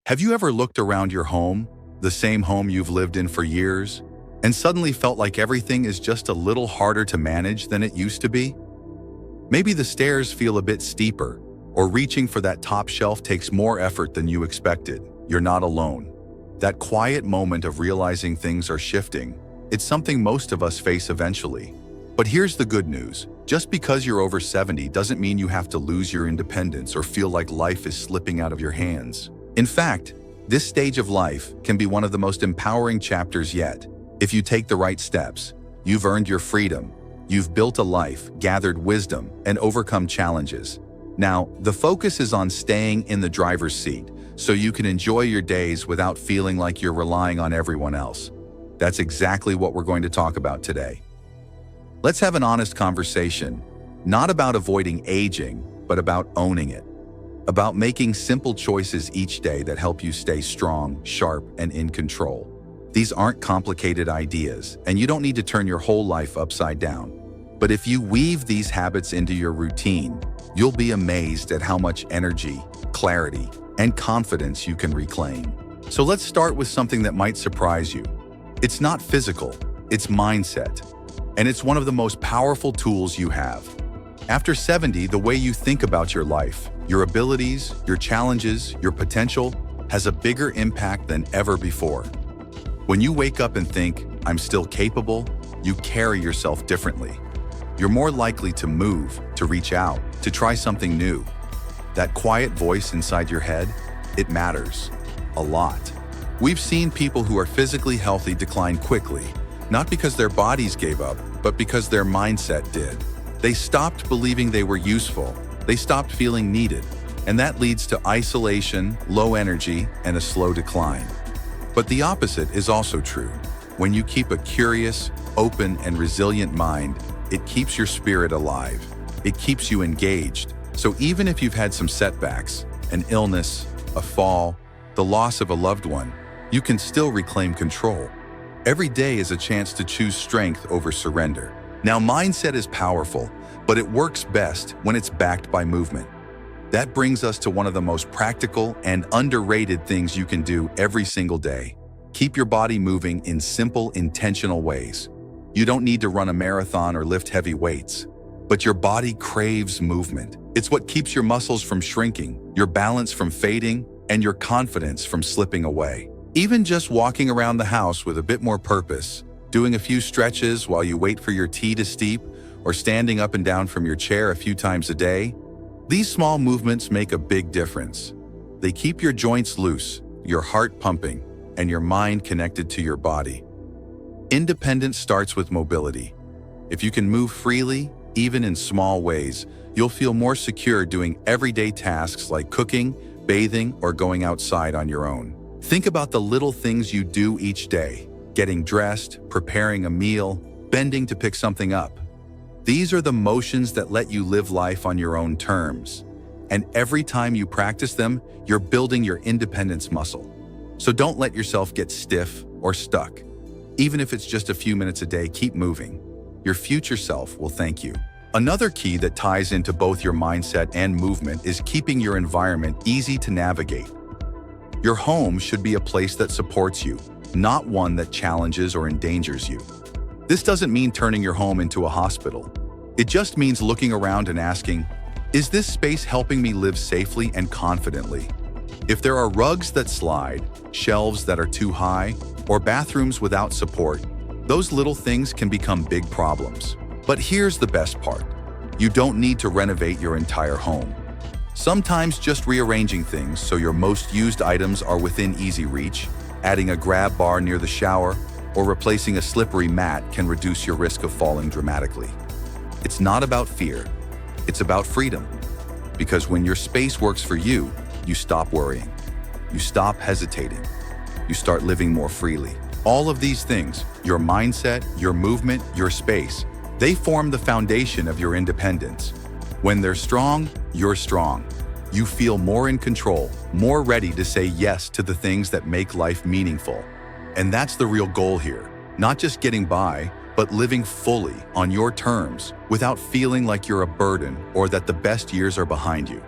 Have you ever looked around your home, the same home you've lived in for years, and suddenly felt like everything is just a little harder to manage than it used to be? Maybe the stairs feel a bit steeper, or reaching for that top shelf takes more effort than you expected. You're not alone. That quiet moment of realizing things are shifting, it's something most of us face eventually. But here's the good news. Just because you're over 70 doesn't mean you have to lose your independence or feel like life is slipping out of your hands. In fact, this stage of life can be one of the most empowering chapters yet. If you take the right steps, you've earned your freedom, you've built a life, gathered wisdom, and overcome challenges. Now, the focus is on staying in the driver's seat so you can enjoy your days without feeling like you're relying on everyone else. That's exactly what we're going to talk about today. Let's have an honest conversation, not about avoiding aging, but about owning it. About making simple choices each day that help you stay strong, sharp, and in control. These aren't complicated ideas, and you don't need to turn your whole life upside down. But if you weave these habits into your routine, you'll be amazed at how much energy, clarity, and confidence you can reclaim. So let's start with something that might surprise you. It's not physical, it's mindset. And it's one of the most powerful tools you have. After 70, the way you think about your life, your abilities, your challenges, your potential, has a bigger impact than ever before. When you wake up and think, I'm still capable, you carry yourself differently. You're more likely to move, to reach out, to try something new. That quiet voice inside your head, it matters a lot. We've seen people who are physically healthy decline quickly, not because their bodies gave up, but because their mindset did. They stopped believing they were useful. They stopped feeling needed. And that leads to isolation, low energy, and a slow decline. But the opposite is also true. When you keep a curious, open, and resilient mind, it keeps your spirit alive. It keeps you engaged. So even if you've had some setbacks, an illness, a fall, the loss of a loved one, you can still reclaim control. Every day is a chance to choose strength over surrender. Now, mindset is powerful, but it works best when it's backed by movement. That brings us to one of the most practical and underrated things you can do every single day. Keep your body moving in simple, intentional ways. You don't need to run a marathon or lift heavy weights, but your body craves movement. It's what keeps your muscles from shrinking, your balance from fading, and your confidence from slipping away. Even just walking around the house with a bit more purpose, doing a few stretches while you wait for your tea to steep, or standing up and down from your chair a few times a day, these small movements make a big difference. They keep your joints loose, your heart pumping, and your mind connected to your body. Independence starts with mobility. If you can move freely, even in small ways, you'll feel more secure doing everyday tasks like cooking, bathing, or going outside on your own. Think about the little things you do each day: getting dressed, preparing a meal, bending to pick something up. These are the motions that let you live life on your own terms. And every time you practice them, you're building your independence muscle. So don't let yourself get stiff or stuck. Even if it's just a few minutes a day, keep moving. Your future self will thank you. Another key that ties into both your mindset and movement is keeping your environment easy to navigate. Your home should be a place that supports you, not one that challenges or endangers you. This doesn't mean turning your home into a hospital. It just means looking around and asking, is this space helping me live safely and confidently? If there are rugs that slide, shelves that are too high, or bathrooms without support, those little things can become big problems. But here's the best part. You don't need to renovate your entire home. Sometimes just rearranging things so your most used items are within easy reach, adding a grab bar near the shower, or replacing a slippery mat can reduce your risk of falling dramatically. It's not about fear, it's about freedom. Because when your space works for you, you stop worrying. You stop hesitating. You start living more freely. All of these things, your mindset, your movement, your space, they form the foundation of your independence. When they're strong, you're strong. You feel more in control, more ready to say yes to the things that make life meaningful. And that's the real goal here. Not just getting by, but living fully on your terms without feeling like you're a burden or that the best years are behind you.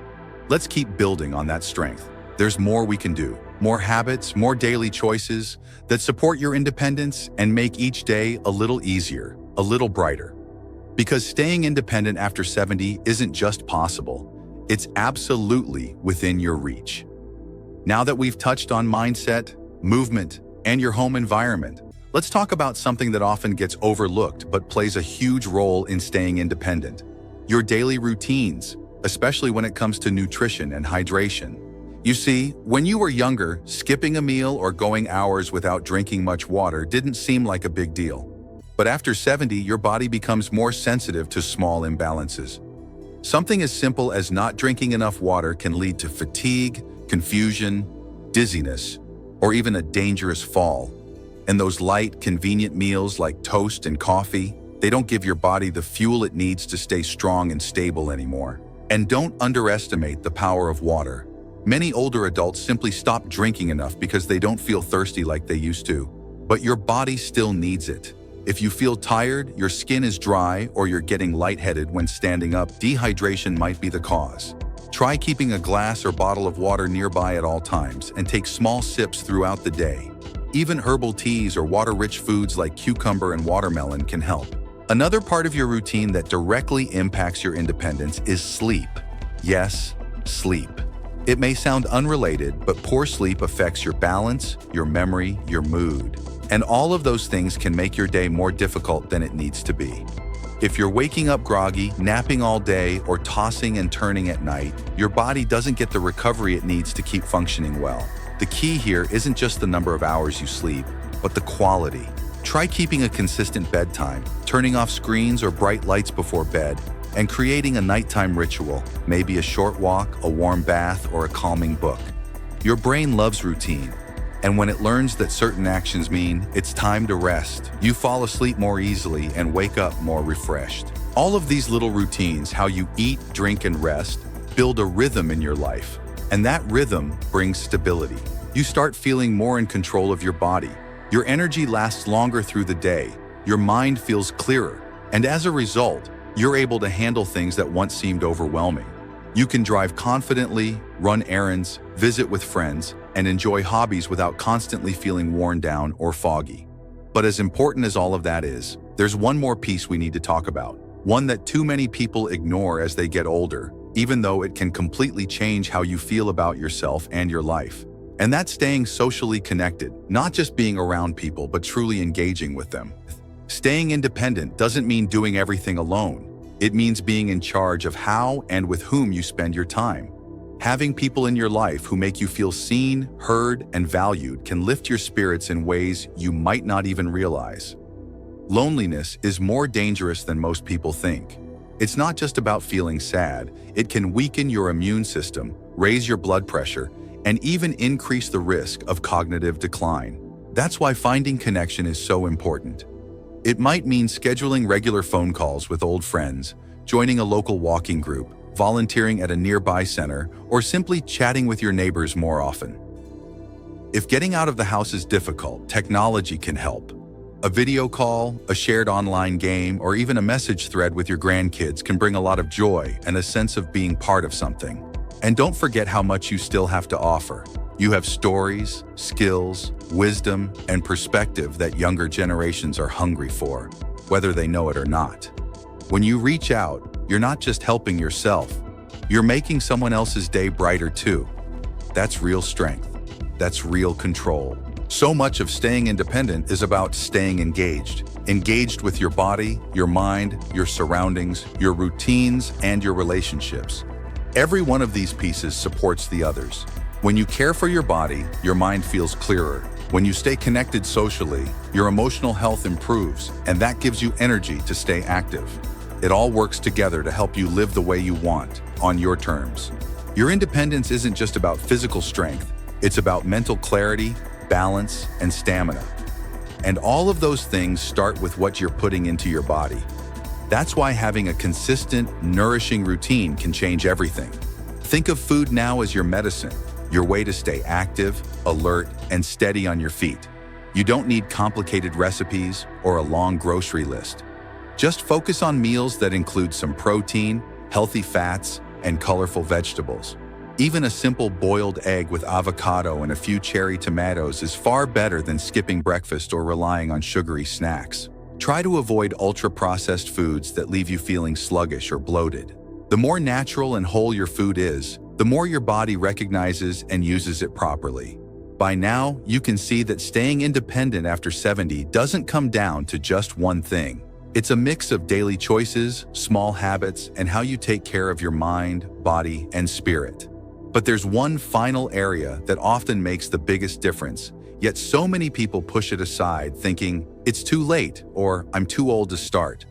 Let's keep building on that strength. There's more we can do. more habits, more daily choices that support your independence and make each day a little easier, a little brighter. Because staying independent after 70 isn't just possible, it's absolutely within your reach. Now that we've touched on mindset, movement, and your home environment, let's talk about something that often gets overlooked but plays a huge role in staying independent: your daily routines, especially when it comes to nutrition and hydration. You see, when you were younger, skipping a meal or going hours without drinking much water didn't seem like a big deal. But after 70, your body becomes more sensitive to small imbalances. Something as simple as not drinking enough water can lead to fatigue, confusion, dizziness, or even a dangerous fall. And those light, convenient meals like toast and coffee, they don't give your body the fuel it needs to stay strong and stable anymore. And don't underestimate the power of water. Many older adults simply stop drinking enough because they don't feel thirsty like they used to. But your body still needs it. If you feel tired, your skin is dry, or you're getting lightheaded when standing up, dehydration might be the cause. Try keeping a glass or bottle of water nearby at all times and take small sips throughout the day. Even herbal teas or water-rich foods like cucumber and watermelon can help. Another part of your routine that directly impacts your independence is sleep. Yes, sleep. It may sound unrelated, but poor sleep affects your balance, your memory, your mood. And all of those things can make your day more difficult than it needs to be. If you're waking up groggy, napping all day, or tossing and turning at night, your body doesn't get the recovery it needs to keep functioning well. The key here isn't just the number of hours you sleep, but the quality. Try keeping a consistent bedtime, turning off screens or bright lights before bed, and creating a nighttime ritual, maybe a short walk, a warm bath, or a calming book. Your brain loves routine, and when it learns that certain actions mean it's time to rest, you fall asleep more easily and wake up more refreshed. All of these little routines, how you eat, drink, and rest, build a rhythm in your life, and that rhythm brings stability. You start feeling more in control of your body. Your energy lasts longer through the day, your mind feels clearer, and as a result, you're able to handle things that once seemed overwhelming. You can drive confidently, run errands, visit with friends, and enjoy hobbies without constantly feeling worn down or foggy. But as important as all of that is, there's one more piece we need to talk about, one that too many people ignore as they get older, even though it can completely change how you feel about yourself and your life. And that's staying socially connected, not just being around people, but truly engaging with them. Staying independent doesn't mean doing everything alone. It means being in charge of how and with whom you spend your time. Having people in your life who make you feel seen, heard, and valued can lift your spirits in ways you might not even realize. Loneliness is more dangerous than most people think. It's not just about feeling sad. It can weaken your immune system, raise your blood pressure, and even increase the risk of cognitive decline. That's why finding connection is so important. It might mean scheduling regular phone calls with old friends, joining a local walking group, volunteering at a nearby center, or simply chatting with your neighbors more often. If getting out of the house is difficult, technology can help. A video call, a shared online game, or even a message thread with your grandkids can bring a lot of joy and a sense of being part of something. And don't forget how much you still have to offer. You have stories, skills, wisdom, and perspective that younger generations are hungry for, whether they know it or not. When you reach out, you're not just helping yourself, you're making someone else's day brighter too. That's real strength. That's real control. So much of staying independent is about staying engaged. Engaged with your body, your mind, your surroundings, your routines, and your relationships. Every one of these pieces supports the others. When you care for your body, your mind feels clearer. When you stay connected socially, your emotional health improves, and that gives you energy to stay active. It all works together to help you live the way you want, on your terms. Your independence isn't just about physical strength, it's about mental clarity, balance, and stamina. And all of those things start with what you're putting into your body. That's why having a consistent, nourishing routine can change everything. Think of food now as your medicine, your way to stay active, alert, and steady on your feet. You don't need complicated recipes or a long grocery list. Just focus on meals that include some protein, healthy fats, and colorful vegetables. Even a simple boiled egg with avocado and a few cherry tomatoes is far better than skipping breakfast or relying on sugary snacks. Try to avoid ultra-processed foods that leave you feeling sluggish or bloated. The more natural and whole your food is, the more your body recognizes and uses it properly. By now, you can see that staying independent after 70 doesn't come down to just one thing. It's a mix of daily choices, small habits, and how you take care of your mind, body, and spirit. But there's one final area that often makes the biggest difference, yet so many people push it aside thinking, it's too late or I'm too old to start.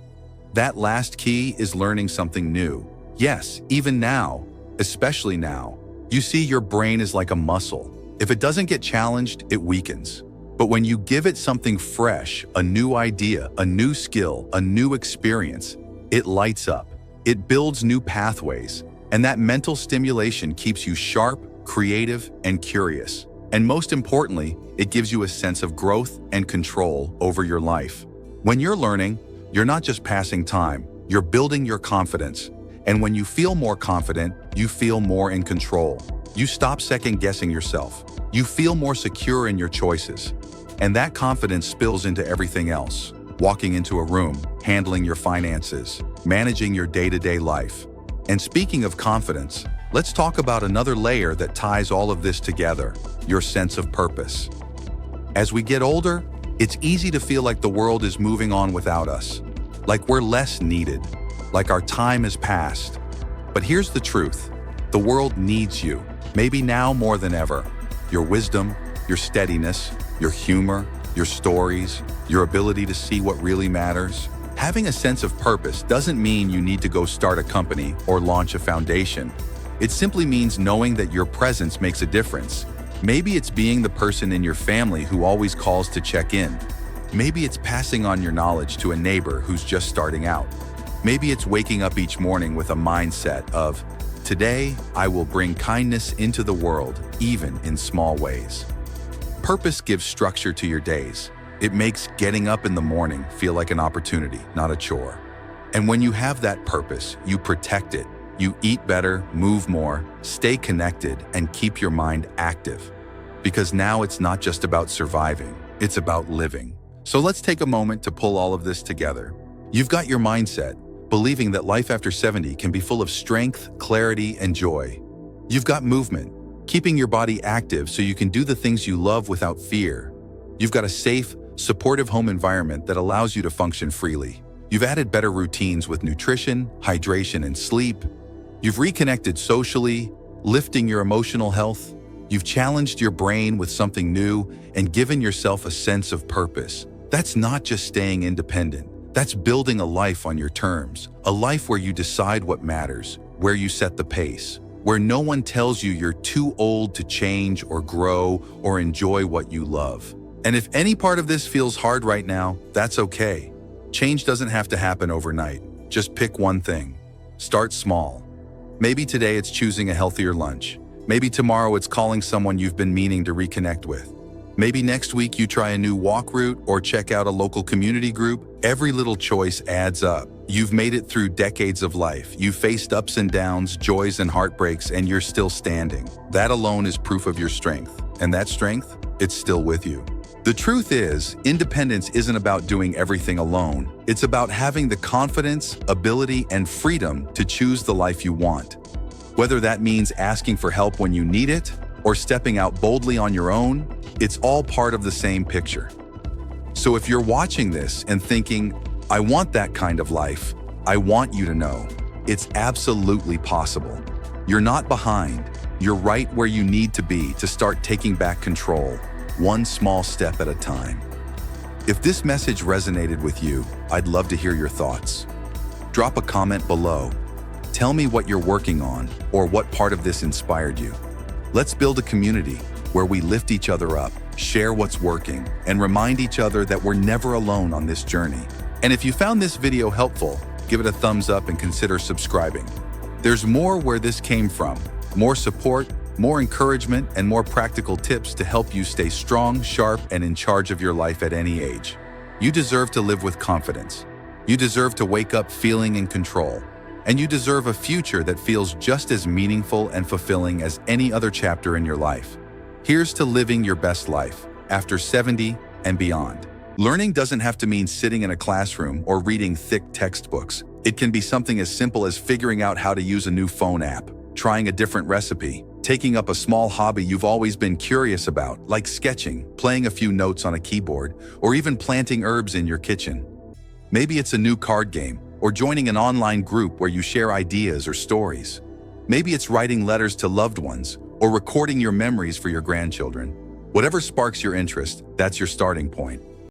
That last key is learning something new. Yes, even now, especially now. You see, your brain is like a muscle. If it doesn't get challenged, it weakens. But when you give it something fresh, a new idea, a new skill, a new experience, it lights up. It builds new pathways. And that mental stimulation keeps you sharp, creative, and curious. And most importantly, it gives you a sense of growth and control over your life. When you're learning, you're not just passing time, you're building your confidence. And when you feel more confident, you feel more in control. You stop second-guessing yourself. You feel more secure in your choices. And that confidence spills into everything else. Walking into a room, handling your finances, managing your day-to-day life. And speaking of confidence, let's talk about another layer that ties all of this together, your sense of purpose. As we get older, it's easy to feel like the world is moving on without us, like we're less needed, like our time has passed. But here's the truth, the world needs you, maybe now more than ever. Your wisdom, your steadiness, your humor, your stories, your ability to see what really matters. Having a sense of purpose doesn't mean you need to go start a company or launch a foundation. It simply means knowing that your presence makes a difference. Maybe it's being the person in your family who always calls to check in. Maybe it's passing on your knowledge to a neighbor who's just starting out. Maybe it's waking up each morning with a mindset of, today I will bring kindness into the world, even in small ways. Purpose gives structure to your days. It makes getting up in the morning feel like an opportunity, not a chore. And when you have that purpose, you protect it. You eat better, move more, stay connected, and keep your mind active. Because now it's not just about surviving, it's about living. So let's take a moment to pull all of this together. You've got your mindset, believing that life after 70 can be full of strength, clarity, and joy. You've got movement, keeping your body active so you can do the things you love without fear. You've got a safe, supportive home environment that allows you to function freely. You've added better routines with nutrition, hydration, and sleep. You've reconnected socially, lifting your emotional health. You've challenged your brain with something new and given yourself a sense of purpose. That's not just staying independent. That's building a life on your terms, a life where you decide what matters, where you set the pace, where no one tells you you're too old to change or grow or enjoy what you love. And if any part of this feels hard right now, that's okay. Change doesn't have to happen overnight. Just pick one thing. Start small. Maybe today it's choosing a healthier lunch. Maybe tomorrow it's calling someone you've been meaning to reconnect with. Maybe next week you try a new walk route or check out a local community group. Every little choice adds up. You've made it through decades of life. You've faced ups and downs, joys and heartbreaks, and you're still standing. That alone is proof of your strength. And that strength, it's still with you. The truth is, independence isn't about doing everything alone. It's about having the confidence, ability, and freedom to choose the life you want. Whether that means asking for help when you need it or stepping out boldly on your own, it's all part of the same picture. So if you're watching this and thinking, I want that kind of life, I want you to know, it's absolutely possible. You're not behind. You're right where you need to be to start taking back control. One small step at a time. If this message resonated with you, I'd love to hear your thoughts. Drop a comment below. Tell me what you're working on or what part of this inspired you. Let's build a community where we lift each other up, share what's working, and remind each other that we're never alone on this journey. And if you found this video helpful, give it a thumbs up and consider subscribing. There's more where this came from, more support, more encouragement, and more practical tips to help you stay strong, sharp, and in charge of your life at any age. You deserve to live with confidence. You deserve to wake up feeling in control. and you deserve a future that feels just as meaningful and fulfilling as any other chapter in your life. Here's to living your best life after 70 and beyond. Learning doesn't have to mean sitting in a classroom or reading thick textbooks. It can be something as simple as figuring out how to use a new phone app, trying a different recipe, taking up a small hobby you've always been curious about, like sketching, playing a few notes on a keyboard, or even planting herbs in your kitchen. Maybe it's a new card game, or joining an online group where you share ideas or stories. Maybe it's writing letters to loved ones, or recording your memories for your grandchildren. Whatever sparks your interest, that's your starting point.